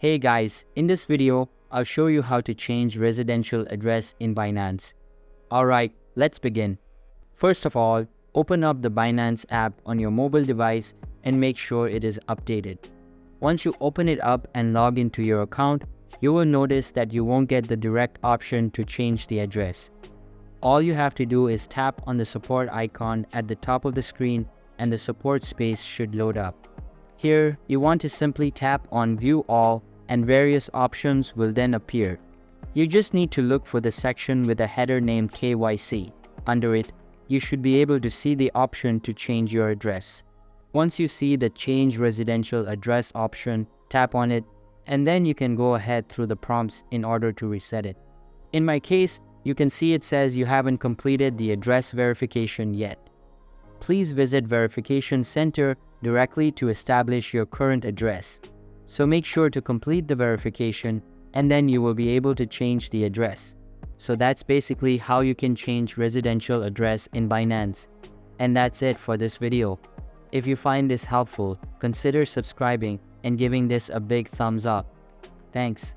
Hey guys, in this video, I'll show you how to change residential address in Binance. Alright, let's begin. First of all, open up the Binance app on your mobile device and make sure it is updated. Once you open it up and log into your account, you will notice that you won't get the direct option to change the address. All you have to do is tap on the support icon at the top of the screen and the support space should load up. Here, you want to simply tap on View All and various options will then appear. You just need to look for the section with a header named KYC. Under it, you should be able to see the option to change your address. Once you see the Change Residential Address option, tap on it, and then you can go ahead through the prompts in order to reset it. In my case, you can see it says you haven't completed the address verification yet. Please visit Verification Center directly to establish your current address. So make sure to complete the verification and then you will be able to change the address. So that's basically how you can change residential address in Binance. And that's it for this video. If you find this helpful, consider subscribing and giving this a big thumbs up. Thanks.